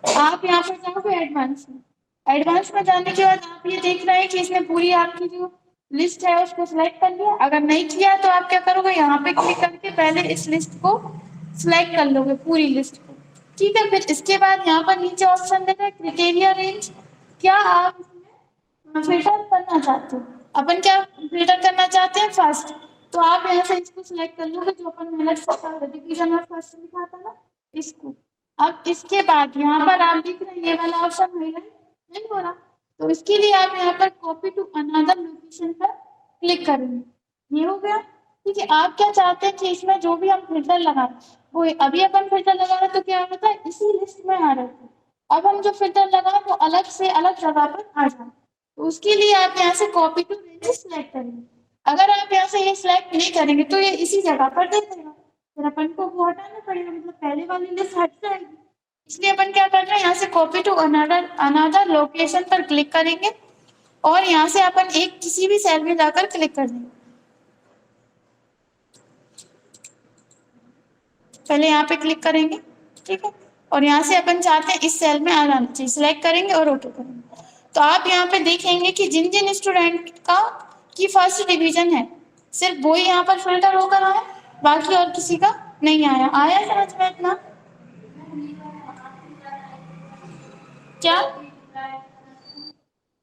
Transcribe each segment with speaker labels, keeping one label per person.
Speaker 1: आप यहाँ पर जाओगे एडवांस में। एडवांस में जाने के बाद आप ये देख रहे हैं कि इसने पूरी आपकी जो लिस्ट है उसको सिलेक्ट कर लिया। अगर नहीं किया तो आप क्या करोगे, यहाँ पे क्लिक करके पहले इस लिस्ट को सिलेक्ट कर लोगे, पूरी लिस्ट को। ठीक है, फिर इसके बाद यहाँ पर नीचे ऑप्शन देना है क्राइटेरिया रेंज। क्या आप इसमें फिल्टर करना चाहते हो? अपन क्या फिल्टर करना चाहते हैं, फर्स्ट। तो आप यहाँ से इसको सिलेक्ट कर लोगे, जो अपन मेहनत डिवीजन और फर्स्ट लिखा था ना, इसको। अब इसके बाद यहाँ पर आप देख रहे हैं ये वाला ऑप्शन हाईलाइट नहीं हो रहा, तो इसके लिए आप यहाँ पर कॉपी टू अनदर लोकेशन पर क्लिक करेंगे। ये हो गया। ठीक है, आप क्या चाहते हैं कि इसमें जो भी हम फिल्टर लगाए, वो अभी अपन फिल्टर लगा रहे तो क्या होता है, इसी लिस्ट में आ रहे थे। अब हम जो फिल्टर लगाए वो अलग से अलग जगह पर आ जाए, तो उसके लिए आप यहाँ से कॉपी टू रेंज सिलेक्ट करेंगे। अगर आप यहाँ से ये सिलेक्ट नहीं करेंगे तो ये इसी जगह पर दे देगा, फिर अपन को वो हटाना पड़ेगा, मतलब पहले वाली लिस्ट हट जाएगी। इसलिए अपन क्या कर रहे हैं, यहाँ से copy to another another location पर क्लिक करेंगे और यहाँ से अपन एक किसी भी सेल में जाकर क्लिक कर देंगे। पहले यहाँ पे क्लिक करेंगे, ठीक है, और यहाँ से अपन चाहते हैं इस सेल में आ जाना चाहिए, सिलेक्ट करेंगे और ओके करेंगे। तो आप यहाँ पे देखेंगे कि जिन जिन स्टूडेंट का की फर्स्ट डिवीजन है, सिर्फ वो ही यहाँ पर फिल्टर होकर आया, बाकी और किसी का नहीं आया। आया समझ में इतना? क्या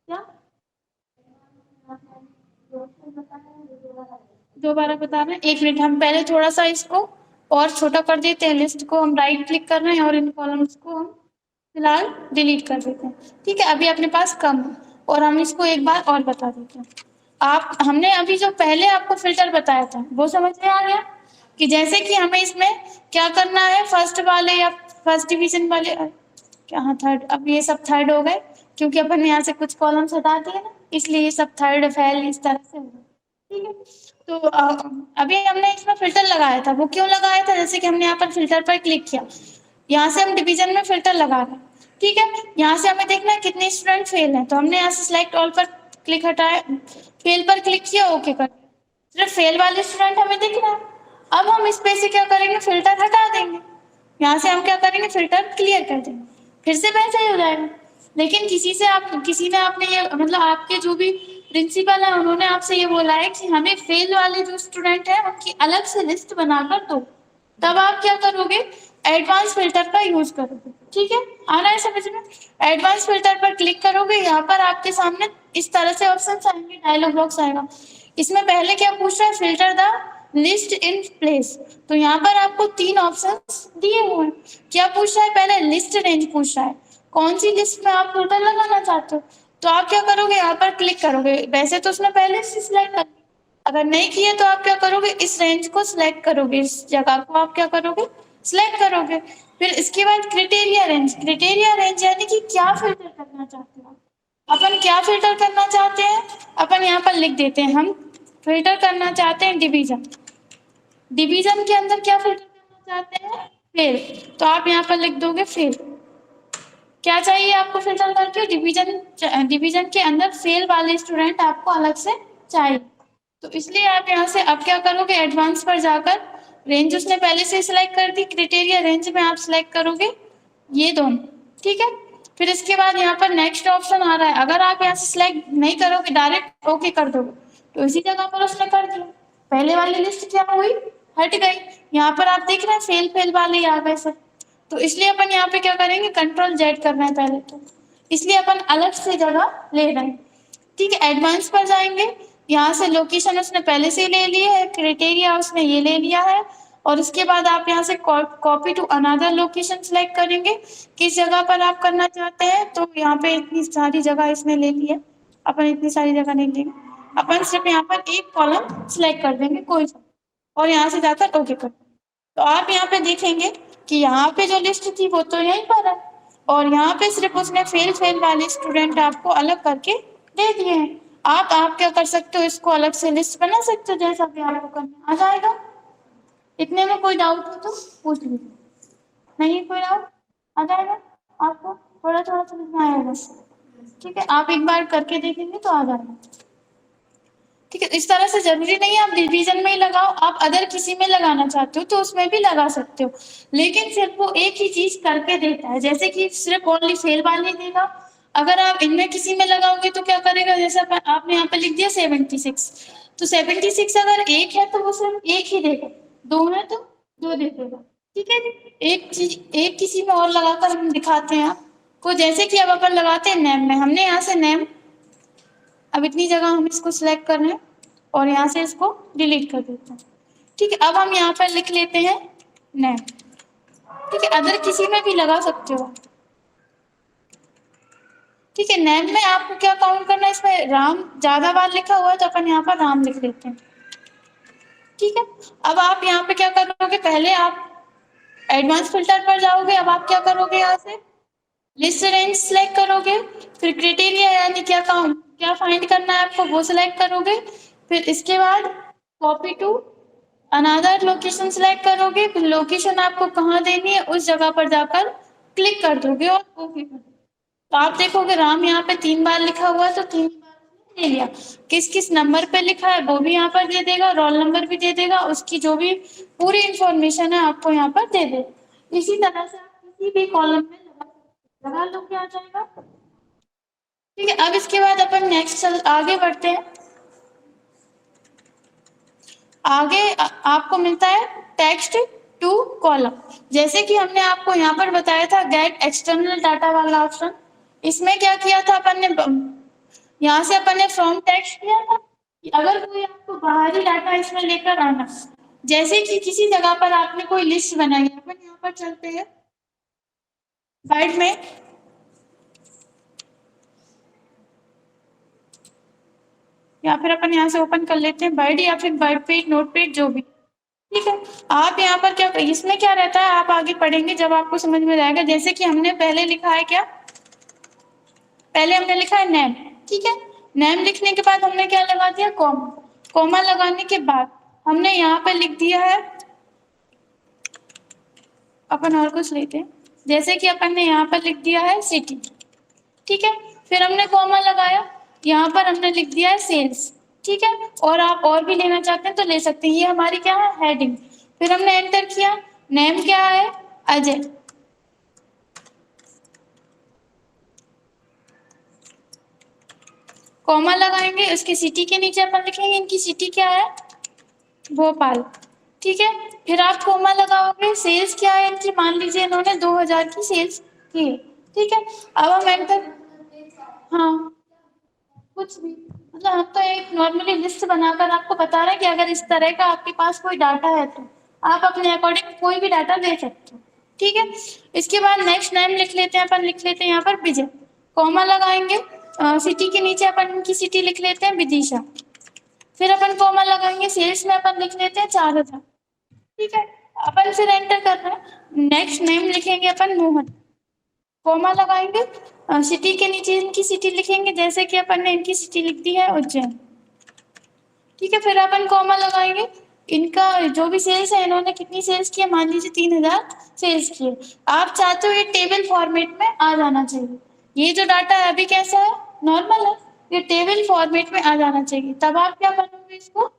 Speaker 1: क्या दोबारा बता रहे हैं, एक मिनट, हम पहले थोड़ा सा इसको और छोटा कर देते हैं, लिस्ट को हम राइट क्लिक कर रहे हैं और इन कॉलम्स को हम फिलहाल डिलीट कर देते हैं। ठीक है, अभी अपने पास कम है और हम इसको एक बार और बता देते हैं। आप हमने अभी जो पहले आपको फिल्टर बताया था वो समझ में आ गया कि जैसे कि हमें इसमें क्या करना है, फर्स्ट वाले या फर्स्ट डिवीजन वाले, क्या हाँ थर्ड, अब ये सब थर्ड हो गए क्योंकि अपन ने यहाँ से कुछ कॉलम्स हटा दिए ना, इसलिए ये सब थर्ड फेल इस तरह से होगा। ठीक है, तो अभी हमने इसमें फिल्टर लगाया था, वो क्यों लगाया था, जैसे कि हमने यहाँ पर फिल्टर पर क्लिक किया, यहाँ से हम डिवीजन में फिल्टर लगा रहे हैं। ठीक है, यहाँ से हमें देखना है कितने स्टूडेंट फेल हैं, तो हमने यहाँ से सिलेक्ट ऑल पर क्लिक हटाया, फेल पर क्लिक किया, ओके कर दिया। सिर्फ फेल वाले स्टूडेंट हमें दिख रहा है। अब हम इस पे से क्या करेंगे, फिल्टर हटा देंगे, यहाँ से हम क्या करेंगे, फिल्टर क्लियर कर देंगे, फिर से वैसा ही हो जाएगा। लेकिन किसी ने आपने ये मतलब आपके जो भी प्रिंसिपल है उन्होंने आपसे ये बोला है कि हमें फेल वाले जो स्टूडेंट है उनकी अलग से लिस्ट बनाकर दो, तब आप क्या करोगे, एडवांस फिल्टर का यूज करोगे। ठीक है, आ रहा है समझ में? एडवांस फिल्टर पर क्लिक करोगे, यहाँ पर आपके सामने इस तरह से ऑप्शन आएंगे, डायलॉग बॉक्स आएगा। इसमें पहले क्या पूछ रहा है, filter the list in place. तो यहाँ पर आपको तीन ऑप्शन दिए हुए हैं। क्या पूछ रहा है, पहले लिस्ट रेंज पूछ रहा है, कौन सी लिस्ट में आप फिल्टर लगाना चाहते हो। तो आप क्या करोगे, यहाँ पर क्लिक करोगे, वैसे तो उसने पहले से सिलेक्ट कर, अगर नहीं किए तो आप क्या करोगे, इस रेंज को सिलेक्ट करोगे, इस जगह को आप क्या करोगे, सिलेक्ट करोगे। फिर इसके बाद क्राइटेरिया रेंज, क्राइटेरिया रेंज यानी कि क्या फिल्टर करना चाहते हो, अपन क्या फिल्टर करना चाहते हैं, अपन यहाँ पर लिख देते हैं, हम फिल्टर करना चाहते हैं डिवीजन। डिवीजन के अंदर क्या फिल्टर करना चाहते हैं, फेल, तो आप यहाँ पर लिख दोगे फेल। क्या चाहिए आपको फिल्टर करके, डिवीजन, डिवीजन के अंदर फेल वाले स्टूडेंट आपको अलग से चाहिए। तो इसलिए आप यहाँ से अब क्या करोगे, एडवांस पर जाकर रेंज उसने पहले से सिलेक्ट कर दी, क्राइटेरिया रेंज में आप सिलेक्ट करोगे ये दोनों। ठीक है, फिर इसके बाद यहाँ पर नेक्स्ट ऑप्शन आ रहा है, अगर आप यहाँ से सिलेक्ट नहीं करोगे, डायरेक्ट ओके कर दोगे, तो इसी जगह पर उसने कर दिया, पहले वाली लिस्ट क्या हुई, हट गई। यहाँ पर आप देख रहे हैं फेल फेल वाले ही आ गए सब। तो इसलिए अपन यहाँ पे क्या करेंगे, कंट्रोल जेड करना है पहले तो, इसलिए अपन अलग से जगह ले रहे हैं। ठीक है, एडवांस पर जाएंगे, यहाँ से लोकेशन उसने पहले से ले ली है, क्राइटेरिया उसने ये ले लिया है, और उसके बाद आप यहाँ से copy to another location select करेंगे, किस जगह पर आप करना चाहते हैं। तो यहाँ पे इतनी सारी जगह इसने ले ली है, अपन इतनी सारी जगह नहीं लेंगे, अपन सिर्फ यहाँ पर एक कॉलम सिलेक्ट कर देंगे कोई सा, और यहाँ से जाकर ओके कर। तो आप यहाँ पे देखेंगे कि यहाँ पे जो लिस्ट थी वो तो यहीं पर है, और यहाँ पे सिर्फ उसने फेल फेल वाले स्टूडेंट आपको अलग करके दे दिए हैं। आप क्या कर सकते हो, इसको अलग से लिस्ट बना सकते हो, जैसा भी आपको करना आ जाएगा। इतने में कोई डाउट हो तो पूछ लीजिए, नहीं कोई डाउट आ जाएगा आपको, थोड़ा थोड़ा समझ में आएगा बस। ठीक है, आप एक बार करके देखेंगे तो आ जाएगा। ठीक है, इस तरह से जरूरी नहीं है आप डिवीजन में ही लगाओ, आप अदर किसी में लगाना चाहते हो तो उसमें भी लगा सकते हो, लेकिन सिर्फ वो एक ही चीज करके देता है, जैसे कि सिर्फ ओनली सेल वाले देगा। अगर आप इनमें किसी में लगाओगे तो क्या करेगा, जैसे आपने यहाँ पे लिख दिया 76, तो 76 अगर एक है तो वो सिर्फ एक ही देगा, दो है तो दो दे देगा। ठीक है जी, एक चीज एक किसी में और लगाकर हम दिखाते हैं आपको, जैसे कि अब अपन लगाते हैं नेम में, हमने यहाँ से नेम, अब इतनी जगह हम इसको सिलेक्ट कर रहे हैं और यहाँ से इसको डिलीट कर देते हैं। ठीक है, अब हम यहाँ पर लिख लेते हैं नेम। ठीक है, अदर किसी में भी लगा सकते हो। ठीक है, नेम में आपको क्या काउंट करना है, इसमें राम ज्यादा बार लिखा हुआ है तो अपन यहाँ पर राम लिख लेते हैं। ठीक है, अब आप यहाँ पे क्या करोगे, पहले आप एडवांस फिल्टर पर जाओगे, अब आप क्या करोगे, यहाँ से लिस्ट रेंज सेलेक्ट करोगे, फिर क्राइटेरिया यानी क्या काम क्या फाइंड करना है आपको वो सिलेक्ट करोगे, फिर इसके बाद copy to another location select करोगे, फिर लोकेशन आपको कहाँ देनी है उस जगह पर जाकर क्लिक कर दोगे और ओके कर दोगे। तो आप देखोगे राम यहाँ पे 3 बार लिखा हुआ है तो 3 बार दे दिया, किस किस नंबर पे लिखा है वो भी यहाँ पर दे देगा, रोल नंबर भी दे देगा, उसकी जो भी पूरी इंफॉर्मेशन है आपको यहाँ पर दे देगा। इसी तरह से आप किसी भी कॉलम में लगा लो, क्या आ जाएगा। ठीक है, अब इसके बाद अपन नेक्स्ट आगे बढ़ते हैं। आगे आपको मिलता है टेक्स्ट टू कॉलम, जैसे कि हमने आपको यहाँ पर बताया था गेट एक्सटर्नल डाटा वाला ऑप्शन, इसमें क्या किया था अपन ने, यहाँ से अपन ने फ्रॉम टेक्स्ट किया था कि अगर कोई आपको बाहरी डाटा इसमें लेकर आना, जैसे कि किसी जगह पर आपने कोई लिस्ट बनाई है, अपन यहाँ पर चलते हैं साइड में, या फिर अपन यहाँ से ओपन कर लेते हैं वर्ड या फिर वर्ड पेज नोट पेज जो भी। ठीक है, आप यहाँ पर क्या इसमें क्या रहता है आप आगे पढ़ेंगे जब आपको समझ में आएगा। जैसे कि हमने पहले लिखा है क्या, पहले हमने लिखा है नेम। ठीक है, नेम लिखने के बाद हमने क्या लगा दिया, कॉमा। कॉमा लगाने के बाद हमने यहाँ पे लिख दिया है, अपन और कुछ लेते हैं, जैसे कि अपन ने यहाँ पर लिख दिया है सिटी। ठीक है, फिर हमने कॉमा लगाया, यहाँ पर हमने लिख दिया है सेल्स। ठीक है, और आप और भी लेना चाहते हैं तो ले सकते हैं, ये हमारी क्या है हेडिंग। फिर हमने एंटर किया, नेम क्या है अजय। कॉमा लगाएंगे, उसकी सिटी के नीचे अपन लिखेंगे इनकी सिटी क्या है भोपाल। ठीक है, फिर आप कॉमा लगाओगे, सेल्स क्या है इनकी, मान लीजिए इन्होंने 2000 की सेल्स की है। ठीक है, अब हम एंटर, हाँ कुछ भी, मतलब हम तो एक नॉर्मली लिस्ट बनाकर आपको बता रहे हैं कि अगर इस तरह का आपके पास कोई डाटा है तो आप अपने अकॉर्डिंग कोई भी डाटा दे सकते हो। ठीक है, इसके बाद नेक्स्ट नेम लिख लेते हैं, अपन लिख लेते हैं यहाँ पर विजय। कॉमा लगाएंगे, सिटी के नीचे अपन की सिटी लिख लेते हैं विदिशा। फिर अपन कॉमा लगाएंगे, सेल्स में अपन लिख लेते हैं 4000। ठीक है, अपन फिर एंटर कर रहे हैं, नेक्स्ट नेम लिखेंगे अपन मोहन। कॉमा लगाएंगे, सिटी के नीचे इनकी सिटी लिखेंगे, जैसे कि अपन ने इनकी सिटी लिख दी है उज्जैन। ठीक है, फिर अपन कॉमा लगाएंगे, इनका जो भी सेल्स है इन्होंने कितनी सेल्स की है, मान लीजिए 3000 सेल्स की है। आप चाहते हो ये टेबल फॉर्मेट में आ जाना चाहिए, ये जो डाटा है अभी कैसा है नॉर्मल है, ये टेबल फॉर्मेट में आ जाना चाहिए। तब आप क्या करोगे, इसको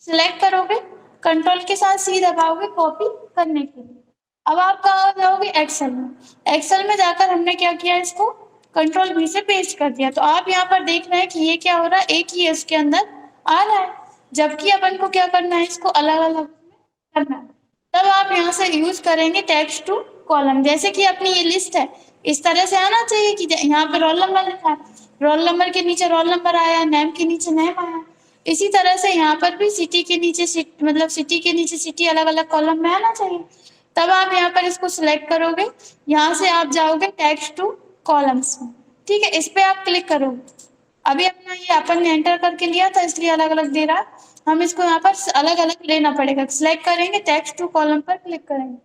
Speaker 1: सिलेक्ट करोगे, कंट्रोल के साथ सी दबाओगे कॉपी करने के लिए। अब आप कहाँ जाओगे, एक्सेल में। एक्सेल में जाकर हमने क्या किया, इसको कंट्रोल V से पेस्ट कर दिया। तो आप यहाँ पर देख रहे हैं कि ये क्या हो रहा है, एक ही इसके अंदर आ रहा है, जबकि अपन को क्या करना है, इसको अलग अलग करना है। तब आप यहाँ से यूज करेंगे टेक्स्ट टू कॉलम, जैसे कि अपनी ये लिस्ट है इस तरह से आना चाहिए कि यहाँ पे रोल नंबर लिखा है, रोल नंबर के नीचे रोल नंबर आया, नेम के नीचे नेम आया। इसी तरह से यहाँ पर भी सिटी के नीचे मतलब सिटी के नीचे सिटी अलग अलग कॉलम में आना चाहिए। तब आप यहाँ पर इसको सिलेक्ट करोगे, यहाँ से आप जाओगे टेक्स्ट टू कॉलम्स में। ठीक है, इस पे आप क्लिक करोगे, अभी अपना ये अपन ने एंटर करके लिया था इसलिए अलग अलग दे रहा है, हम इसको यहाँ पर अलग अलग लेना पड़ेगा। सिलेक्ट करेंगे, टेक्स्ट टू कॉलम पर क्लिक करेंगे।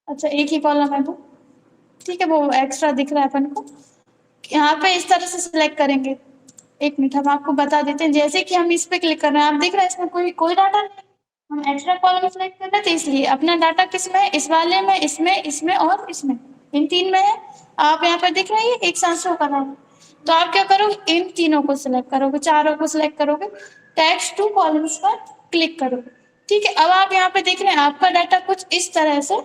Speaker 1: अच्छा एक ही कॉलम है वो, ठीक है, वो एक्स्ट्रा दिख रहा है अपन को। यहाँ पे इस तरह से सिलेक्ट करेंगे, एक मिनट हम आपको बता देते हैं। जैसे कि हम इस पे क्लिक कर रहे हैं, आप देख रहे हैं इसमें कोई कोई डाटा नहीं, हम एक्स्ट्रा कॉलम सिलेक्ट कर रहे थे इसलिए। अपना डाटा किसमें है, इस वाले में, इसमें, इसमें और इसमें, इन 3 में है। आप यहाँ पर देख रहे हैं एक साथ शो कर रहा है। तो आप क्या करोगे, इन तीनों को सिलेक्ट करोगे, चारों को सिलेक्ट करोगे, टेक्स्ट टू कॉलम्स पर क्लिक करोगे। ठीक है, अब आप यहाँ पे देख रहे हैं आपका डाटा कुछ इस तरह से